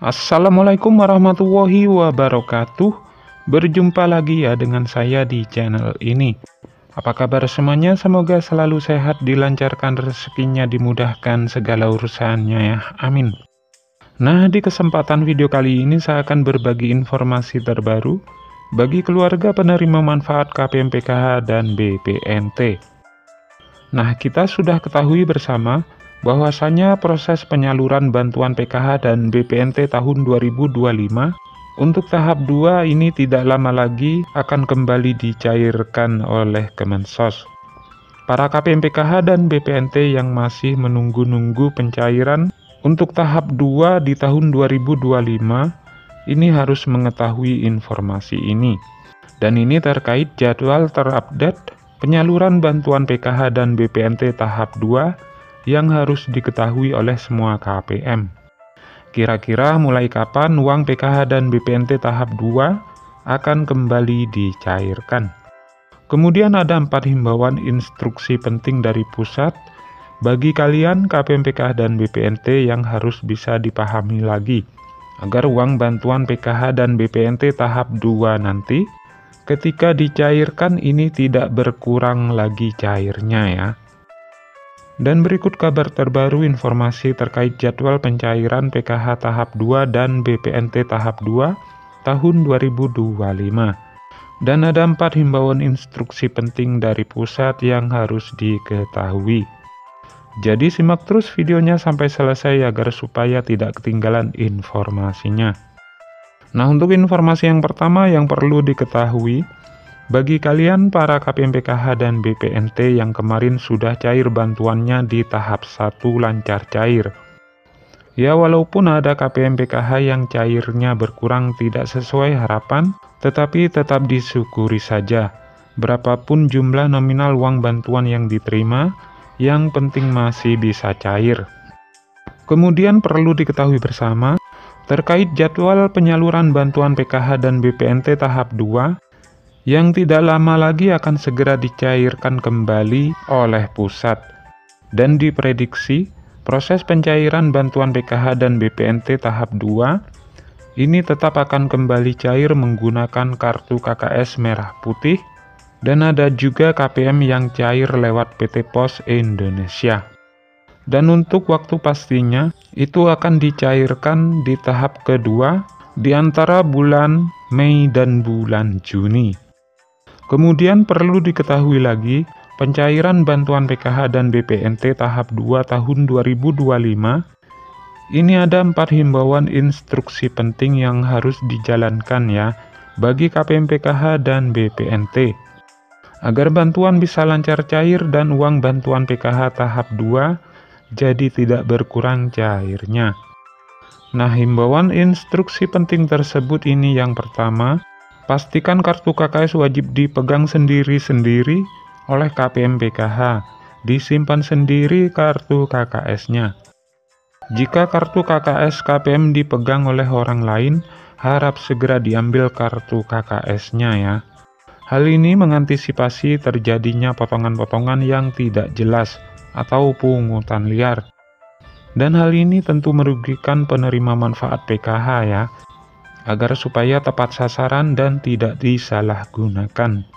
Assalamualaikum warahmatullahi wabarakatuh. Berjumpa lagi ya dengan saya di channel ini. Apa kabar semuanya? Semoga selalu sehat, dilancarkan rezekinya, dimudahkan segala urusannya ya. Amin. Nah, di kesempatan video kali ini saya akan berbagi informasi terbaru bagi keluarga penerima manfaat KPM PKH dan BPNT. Nah, kita sudah ketahui bersama bahwasanya proses penyaluran bantuan PKH dan BPNT tahun 2025 untuk tahap 2 ini tidak lama lagi akan kembali dicairkan oleh Kemensos. Para KPM PKH dan BPNT yang masih menunggu-nunggu pencairan untuk tahap 2 di tahun 2025 ini harus mengetahui informasi ini. Dan ini terkait jadwal terupdate penyaluran bantuan PKH dan BPNT tahap 2 yang harus diketahui oleh semua KPM. Kira-kira mulai kapan uang PKH dan BPNT tahap 2 akan kembali dicairkan? Kemudian ada 4 himbauan instruksi penting dari pusat bagi kalian KPM PKH dan BPNT yang harus bisa dipahami lagi, agar uang bantuan PKH dan BPNT tahap 2 nanti ketika dicairkan ini tidak berkurang lagi cairnya ya. Dan berikut kabar terbaru informasi terkait jadwal pencairan PKH tahap 2 dan BPNT tahap 2 tahun 2025. Dan ada 4 himbauan instruksi penting dari pusat yang harus diketahui. Jadi simak terus videonya sampai selesai agar supaya tidak ketinggalan informasinya. Nah, untuk informasi yang pertama yang perlu diketahui, bagi kalian para KPM PKH dan BPNT yang kemarin sudah cair bantuannya di tahap 1 lancar cair. Ya, walaupun ada KPM PKH yang cairnya berkurang tidak sesuai harapan, tetapi tetap disyukuri saja. Berapapun jumlah nominal uang bantuan yang diterima, yang penting masih bisa cair. Kemudian perlu diketahui bersama, terkait jadwal penyaluran bantuan PKH dan BPNT tahap 2, yang tidak lama lagi akan segera dicairkan kembali oleh pusat. Dan diprediksi, proses pencairan bantuan PKH dan BPNT tahap 2 ini tetap akan kembali cair menggunakan kartu KKS merah putih, dan ada juga KPM yang cair lewat PT Pos Indonesia. Dan untuk waktu pastinya, itu akan dicairkan di tahap kedua di antara bulan Mei dan bulan Juni. Kemudian perlu diketahui lagi, pencairan bantuan PKH dan BPNT tahap 2 tahun 2025, ini ada 4 himbauan instruksi penting yang harus dijalankan ya, bagi KPM PKH dan BPNT. Agar bantuan bisa lancar cair dan uang bantuan PKH tahap 2 jadi tidak berkurang cairnya. Nah, himbauan instruksi penting tersebut ini yang pertama, pastikan kartu KKS wajib dipegang sendiri-sendiri oleh KPM PKH, disimpan sendiri kartu KKS-nya. Jika kartu KKS KPM dipegang oleh orang lain, harap segera diambil kartu KKS-nya ya. Hal ini mengantisipasi terjadinya potongan-potongan yang tidak jelas atau pungutan liar. Dan hal ini tentu merugikan penerima manfaat PKH ya, agar supaya tepat sasaran dan tidak disalahgunakan.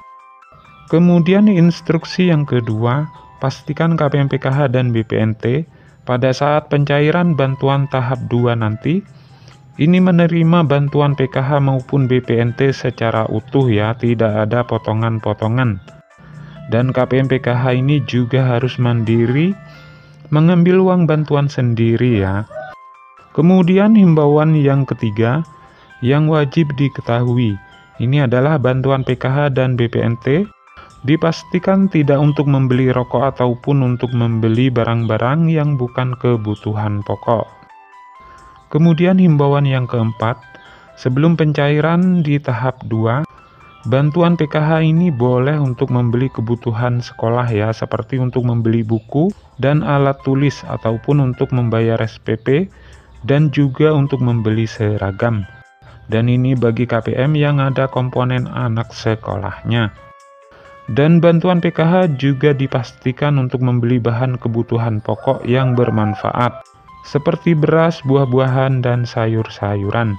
Kemudian instruksi yang kedua, pastikan KPM PKH dan BPNT pada saat pencairan bantuan tahap 2 nanti, ini menerima bantuan PKH maupun BPNT secara utuh ya, tidak ada potongan-potongan. Dan KPM PKH ini juga harus mandiri mengambil uang bantuan sendiri ya. Kemudian himbauan yang ketiga, yang wajib diketahui, ini adalah bantuan PKH dan BPNT dipastikan tidak untuk membeli rokok ataupun untuk membeli barang-barang yang bukan kebutuhan pokok. Kemudian himbauan yang keempat, sebelum pencairan di tahap 2, bantuan PKH ini boleh untuk membeli kebutuhan sekolah ya, seperti untuk membeli buku dan alat tulis ataupun untuk membayar SPP dan juga untuk membeli seragam. Dan ini bagi KPM yang ada komponen anak sekolahnya. Dan bantuan PKH juga dipastikan untuk membeli bahan kebutuhan pokok yang bermanfaat, seperti beras, buah-buahan, dan sayur-sayuran.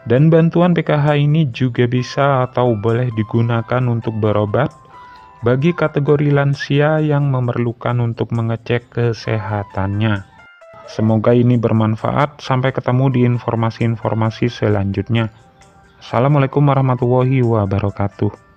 Dan bantuan PKH ini juga bisa atau boleh digunakan untuk berobat bagi kategori lansia yang memerlukan untuk mengecek kesehatannya. Semoga ini bermanfaat. Sampai ketemu di informasi-informasi selanjutnya. Assalamualaikum warahmatullahi wabarakatuh.